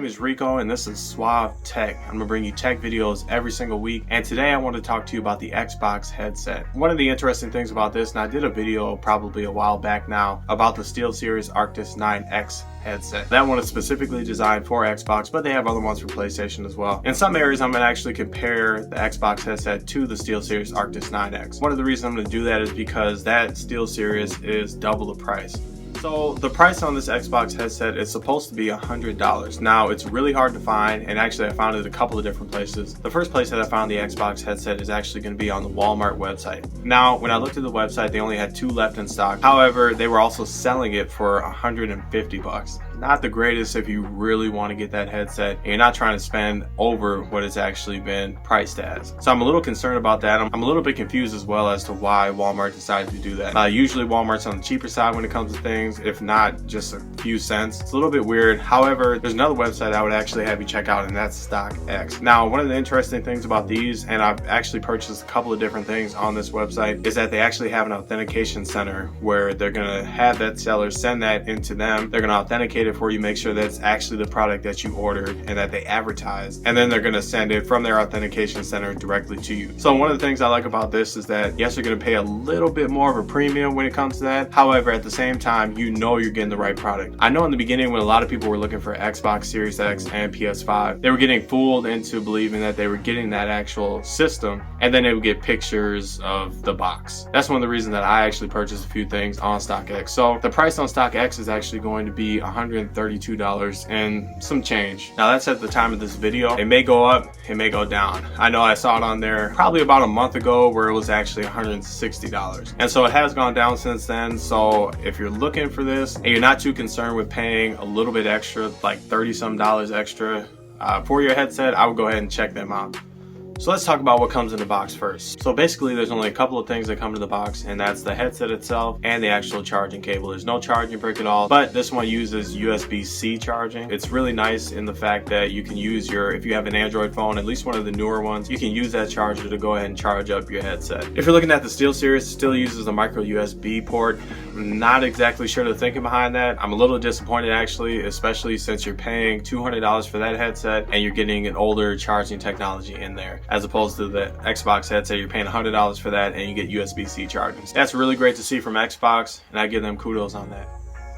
name is Rico and this is Suave Tech. I'm gonna bring you tech videos every single week, and today I want to talk to you about the Xbox headset. One of the interesting things about this, and I did a video probably a while back now about the SteelSeries Arctis 9X headset. That one is specifically designed for Xbox, but they have other ones for PlayStation as well. In some areas, I'm going to actually compare the Xbox headset to the SteelSeries Arctis 9X. One of the reasons I'm going to do that is because that SteelSeries is double the price. So the price on this Xbox headset is supposed to be $100. Now it's really hard to find, and actually I found it a couple of different places. The first place that I found the Xbox headset is actually going to be on the Walmart website. Now when I looked at the website, they only had 2 left in stock. However, they were also selling it for $150. Not the greatest if you really want to get that headset and you're not trying to spend over what it's actually been priced as. So I'm a little concerned about that. I'm a little bit confused as well as to why Walmart decided to do that. Usually Walmart's on the cheaper side when it comes to things, if not just a few cents. It's a little bit weird. However, there's another website I would actually have you check out, and that's StockX. Now, one of the interesting things about these, and I've actually purchased a couple of different things on this website, is that they actually have an authentication center where they're gonna have that seller send that into them. They're gonna authenticate it for you, make sure that's actually the product that you ordered and that they advertised, and then they're going to send it from their authentication center directly to you. So one of the things I like about this is that yes, you're going to pay a little bit more of a premium when it comes to that. However, at the same time, you know you're getting the right product. I know in the beginning when a lot of people were looking for Xbox Series X and PS5, they were getting fooled into believing that they were getting that actual system, and then they would get pictures of the box. That's one of the reasons that I actually purchased a few things on StockX. So the price on StockX is actually going to be $132 and some change. Now that's at the time of this video. It may go up, it may go down. I know I saw it on there probably about a month ago where it was actually $160. And so it has gone down since then. So if you're looking for this and you're not too concerned with paying a little bit extra, like $30 some extra for your headset, I would go ahead and check them out. So let's talk about what comes in the box first. So basically there's only a couple of things that come to the box, and that's the headset itself and the actual charging cable. There's no charging brick at all, but this one uses USB-C charging. It's really nice in the fact that you can use if you have an Android phone, at least one of the newer ones, you can use that charger to go ahead and charge up your headset. If you're looking at the SteelSeries, it still uses a micro USB port. I'm not exactly sure the thinking behind that. I'm a little disappointed actually, especially since you're paying $200 for that headset and you're getting an older charging technology in there, as opposed to the Xbox headset. You're paying $100 for that and you get USB-C charging. That's really great to see from Xbox, and I give them kudos on that.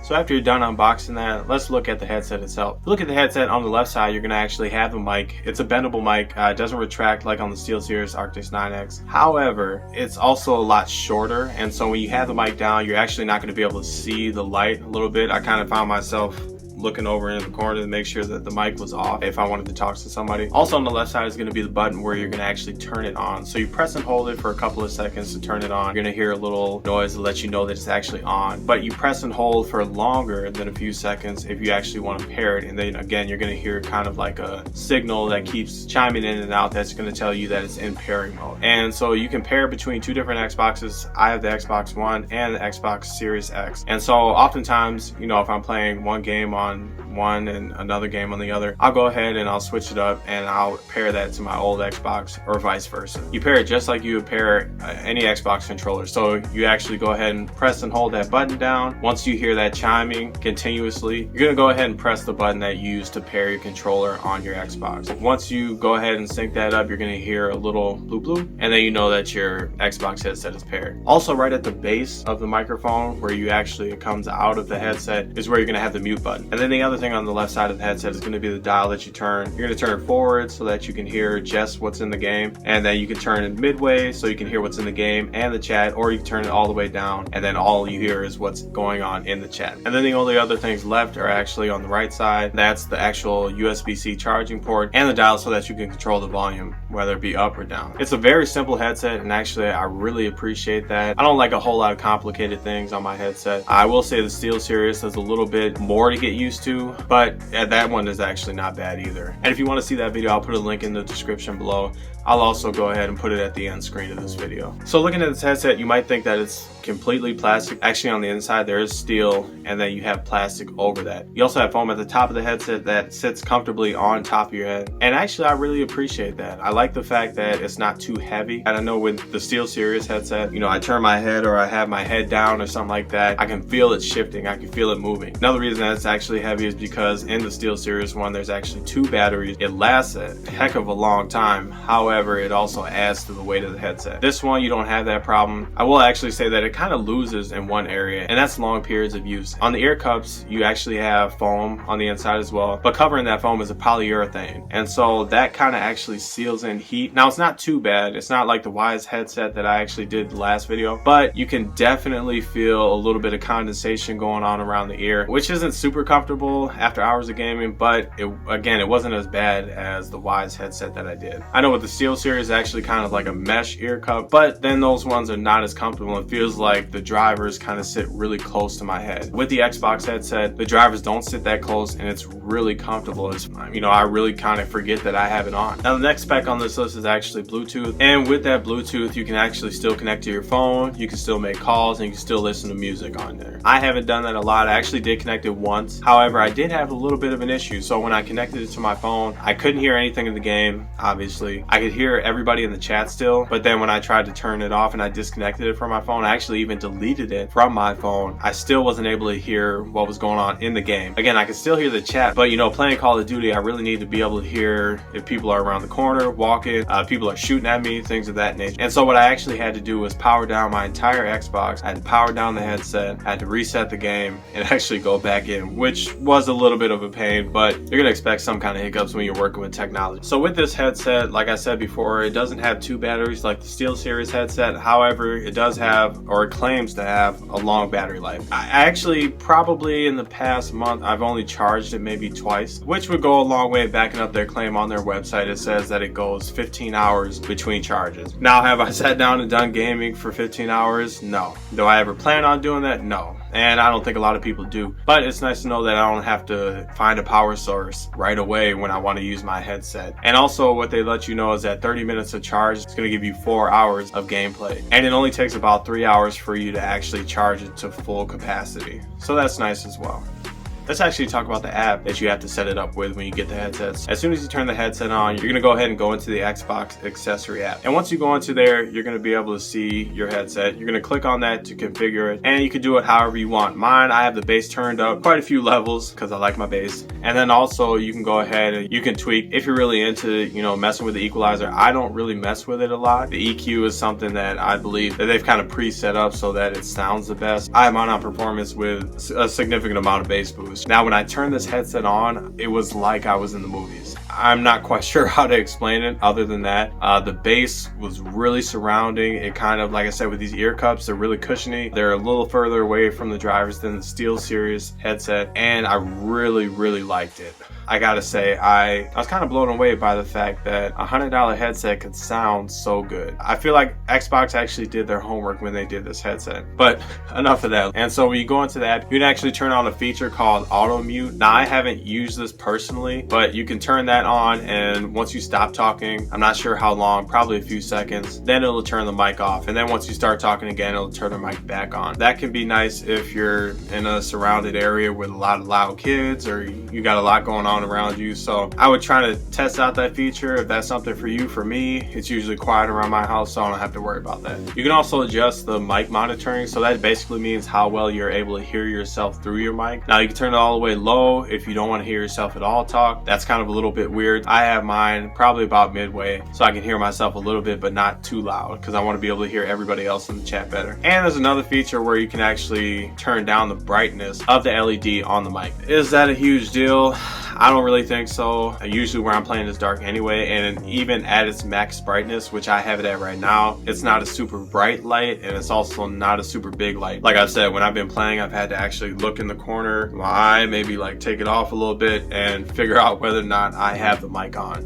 So after you're done unboxing that, let's look at the headset itself. If you look at the headset on the left side, you're going to actually have a mic. It's a bendable mic. It doesn't retract like on the SteelSeries Arctis 9X. However, it's also a lot shorter, and so when you have the mic down, you're actually not going to be able to see the light a little bit. I kind of found myself looking over in the corner to make sure that the mic was off if I wanted to talk to somebody. Also on the left side is going to be the button where you're going to actually turn it on. So you press and hold it for a couple of seconds to turn it on. You're going to hear a little noise to let you know that it's actually on, but you press and hold for longer than a few seconds if you actually want to pair it, and then again you're going to hear kind of like a signal that keeps chiming in and out that's going to tell you that it's in pairing mode. And so you can pair between 2 different Xboxes. I have the Xbox One and the Xbox Series X, and so oftentimes, you know, if I'm playing one game on one and another game on the other, I'll go ahead and I'll switch it up and I'll pair that to my old Xbox, or vice versa. You pair it just like you would pair any Xbox controller. So you actually go ahead and press and hold that button down. Once you hear that chiming continuously, you're gonna go ahead and press the button that you use to pair your controller on your Xbox. Once you go ahead and sync that up, you're gonna hear a little bloop bloop, and then you know that your Xbox headset is paired. Also, right at the base of the microphone where it comes out of the headset is where you're gonna have the mute button. And then the other thing on the left side of the headset is going to be the dial that you turn. You're going to turn it forward so that you can hear just what's in the game, and then you can turn it midway so you can hear what's in the game and the chat, or you can turn it all the way down and then all you hear is what's going on in the chat. And then the only other things left are actually on the right side. That's the actual USB-C charging port and the dial so that you can control the volume, whether it be up or down. It's a very simple headset, and actually I really appreciate that. I don't like a whole lot of complicated things on my headset. I will say the SteelSeries has a little bit more to get used to, but that one is actually not bad either. And if you want to see that video, I'll put a link in the description below. I'll also go ahead and put it at the end screen of this video. So looking at this headset, you might think that it's completely plastic. Actually, on the inside there is steel, and then you have plastic over that. You also have foam at the top of the headset that sits comfortably on top of your head, and actually I really appreciate that. I like the fact that it's not too heavy. And I know with the SteelSeries headset, you know, I turn my head or I have my head down or something like that, I can feel it shifting, I can feel it moving. Another reason that it's actually heavy is because in the SteelSeries one, there's actually 2 batteries. It lasts a heck of a long time. However, it also adds to the weight of the headset. This one, you don't have that problem. I will actually say that it kind of loses in one area, and that's long periods of use. On the ear cups, you actually have foam on the inside as well, but covering that foam is a polyurethane, and so that kind of actually seals in heat. Now, it's not too bad. It's not like the Wyze headset that I actually did the last video, but you can definitely feel a little bit of condensation going on around the ear, which isn't super comfortable after hours of gaming, but it wasn't as bad as the Wyze headset that I did. I know with the SteelSeries is actually kind of like a mesh ear cup, but then those ones are not as comfortable. It feels like the drivers kind of sit really close to my head. With the Xbox headset, the drivers don't sit that close, and it's really comfortable. It's, you know, I really kind of forget that I have it on. Now, the next spec on this list is actually Bluetooth, and with that Bluetooth, you can actually still connect to your phone, you can still make calls, and you can still listen to music on there. I haven't done that a lot. I actually did connect it once. However, I did have a little bit of an issue. So when I connected it to my phone, I couldn't hear anything in the game, obviously. I could hear everybody in the chat still, but then when I tried to turn it off and I disconnected it from my phone, I actually even deleted it from my phone, I still wasn't able to hear what was going on in the game. Again, I could still hear the chat, but you know, playing Call of Duty, I really need to be able to hear if people are around the corner, walking, people are shooting at me, things of that nature. And so what I actually had to do was power down my entire Xbox. I had to power down the headset, I had to reset the game, and actually go back in, which was a little bit of a pain, but you're gonna expect some kind of hiccups when you're working with technology. So with this headset, like I said before, it doesn't have 2 batteries like the SteelSeries headset. However, it does have, or it claims to have, a long battery life. I actually, probably in the past month, I've only charged it maybe twice, which would go a long way backing up their claim on their website. It says that it goes 15 hours between charges. Now, have I sat down and done gaming for 15 hours? No. Do I ever plan on doing that? No. And I don't think a lot of people do, but it's nice to know that I don't have to find a power source right away when I want to use my headset. And also what they let you know is that 30 minutes of charge is going to give you 4 hours of gameplay, and it only takes about 3 hours for you to actually charge it to full capacity, so that's nice as well. Let's actually talk about the app that you have to set it up with when you get the headsets. As soon as you turn the headset on, you're going to go ahead and go into the Xbox accessory app. And once you go into there, you're going to be able to see your headset. You're going to click on that to configure it, and you can do it however you want. Mine, I have the bass turned up quite a few levels because I like my bass. And then also you can go ahead and you can tweak if you're really into, you know, messing with the equalizer. I don't really mess with it a lot. The EQ is something that I believe that they've kind of pre-set up so that it sounds the best. I have mine on performance with a significant amount of bass boost. Now, when I turned this headset on, it was like I was in the movies. I'm not quite sure how to explain it other than that. The bass was really surrounding. It kind of, like I said, with these ear cups, they're really cushiony. They're a little further away from the drivers than the SteelSeries headset, and I really, really liked it. I gotta say, I was kind of blown away by the fact that a $100 headset could sound so good. I feel like Xbox actually did their homework when they did this headset, but enough of that. And so when you go into the app, you can actually turn on a feature called auto mute. Now, I haven't used this personally, but you can turn that on, and once you stop talking, I'm not sure how long, probably a few seconds, then it'll turn the mic off. And then once you start talking again, it'll turn the mic back on. That can be nice if you're in a surrounded area with a lot of loud kids, or you got a lot going on around you. So I would try to test out that feature if that's something for you. For me, it's usually quiet around my house, so I don't have to worry about that. You can also adjust the mic monitoring, so that basically means how well you're able to hear yourself through your mic. Now, you can turn it all the way low if you don't want to hear yourself at all talk. That's kind of a little bit weird. I have mine probably about midway, so I can hear myself a little bit, but not too loud, because I want to be able to hear everybody else in the chat better. And there's another feature where you can actually turn down the brightness of the LED on the mic. Is that a huge deal? I don't really think so. Usually where I'm playing is dark anyway, and even at its max brightness, which I have it at right now, it's not a super bright light, and it's also not a super big light. Like I said, when I've been playing, I've had to actually look in the corner of my eye, maybe like take it off a little bit and figure out whether or not I have the mic on.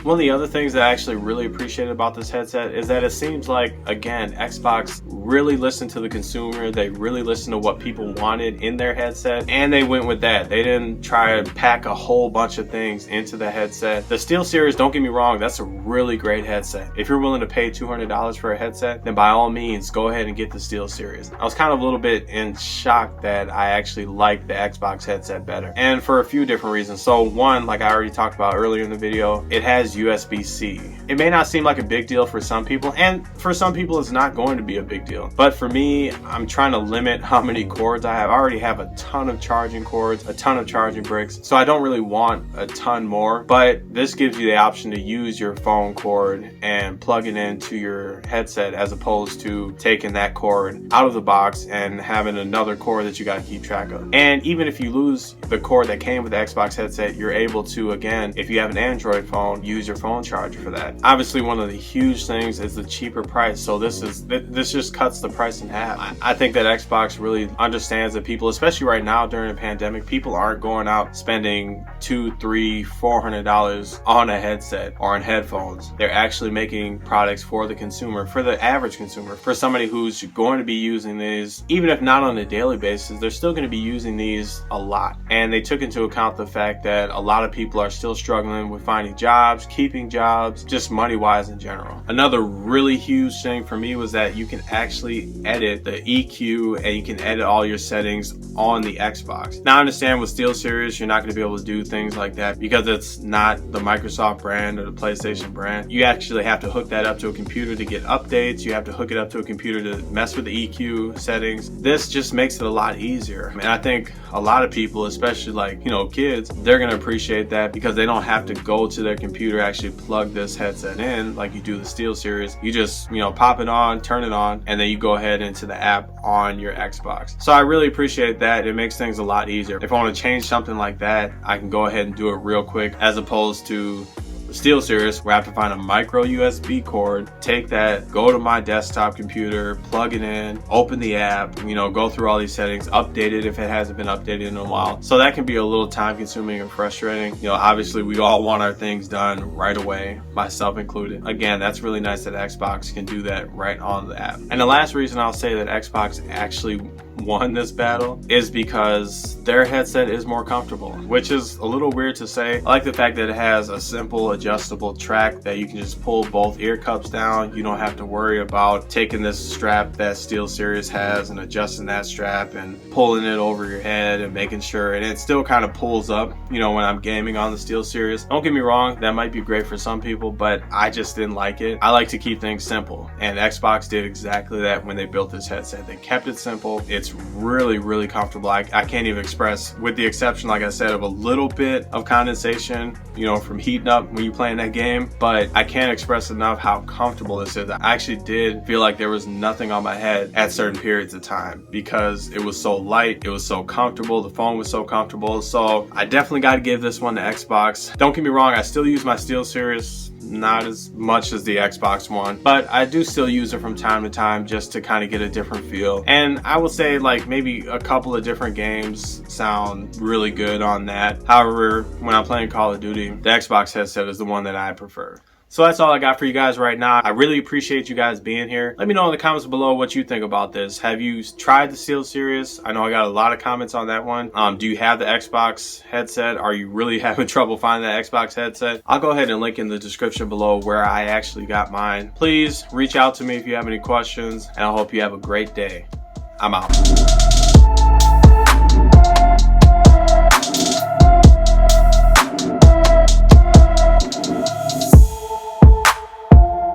One of the other things that I actually really appreciated about this headset is that it seems like, again, Xbox really listened to the consumer. They really listened to what people wanted in their headset, and they went with that. They didn't try to pack a whole bunch of things into the headset. The SteelSeries, don't get me wrong, that's a really great headset. If you're willing to pay $200 for a headset, then by all means, go ahead and get the SteelSeries. I was kind of a little bit in shock that I actually liked the Xbox headset better, and for a few different reasons. So one, like I already talked about earlier in the video, it has USB-C. It may not seem like a big deal for some people, and for some people it's not going to be a big deal. But for me, I'm trying to limit how many cords I have. I already have a ton of charging cords, a ton of charging bricks, so I don't really want a ton more. But this gives you the option to use your phone cord and plug it into your headset, as opposed to taking that cord out of the box and having another cord that you got to keep track of. And even if you lose the cord that came with the Xbox headset, you're able to, again, if you have an Android phone, use your phone charger for that. Obviously, one of the huge things is the cheaper price. So this just cuts the price in half. I think that Xbox really understands that people, especially right now during a pandemic, people aren't going out spending $200, $300, $400 on a headset or on headphones. They're actually making products for the consumer, for the average consumer, for somebody who's going to be using these, even if not on a daily basis, they're still going to be using these a lot. And they took into account the fact that a lot of people are still struggling with finding jobs, keeping jobs, just money-wise in general. Another really huge thing for me was that you can actually edit the EQ and you can edit all your settings on the Xbox. Now I understand with SteelSeries you're not going to be able to do things like that because it's not the Microsoft brand or the PlayStation brand. You actually have to hook that up to a computer to get updates. You have to hook it up to a computer to mess with the EQ settings. This just makes it a lot easier. And I think a lot of people, especially like, kids, they're going to appreciate that because they don't have to go to their computer, actually plug this headset in like you do the SteelSeries. You just, pop it on, turn it on, and then you go ahead into the app on your Xbox. So I really appreciate that. It makes things a lot easier. If I want to change something like that, I can go ahead and do it real quick, as opposed to SteelSeries where I have to find a micro USB cord, take that, go to my desktop computer, plug it in, open the app, go through all these settings, update it if it hasn't been updated in a while. So that can be a little time consuming and frustrating. Obviously we all want our things done right away, myself included. Again, that's really nice that Xbox can do that right on the app. And the last reason I'll say that Xbox actually won this battle is because their headset is more comfortable, which is a little weird to say. I like the fact that it has a simple adjustable track that you can just pull both ear cups down. You don't have to worry about taking this strap that SteelSeries has and adjusting that strap and pulling it over your head and making sure, and it still kind of pulls up, when I'm gaming on the SteelSeries. Don't get me wrong, that might be great for some people, but I just didn't like it. I like to keep things simple, and Xbox did exactly that when they built this headset. They kept it simple. It's really, really comfortable. I can't even express, with the exception, like I said, of a little bit of condensation, from heating up when you playing that game, but I can't express enough how comfortable this is. I actually did feel like there was nothing on my head at certain periods of time because it was so light, it was so comfortable, the phone was so comfortable. So I definitely got to give this one to Xbox. Don't get me wrong, I still use my SteelSeries, not as much as the Xbox One, but I do still use it from time to time just to kind of get a different feel. And I would say like maybe a couple of different games sound really good on that. However, when I'm playing Call of Duty, the Xbox headset is the one that I prefer. So that's all I got for you guys right now. I really appreciate you guys being here. Let me know in the comments below what you think about this. Have you tried the SteelSeries? I know I got a lot of comments on that one. Do you have the Xbox headset? Are you really having trouble finding that Xbox headset? I'll go ahead and link in the description below where I actually got mine. Please reach out to me if you have any questions, and I hope you have a great day. I'm out.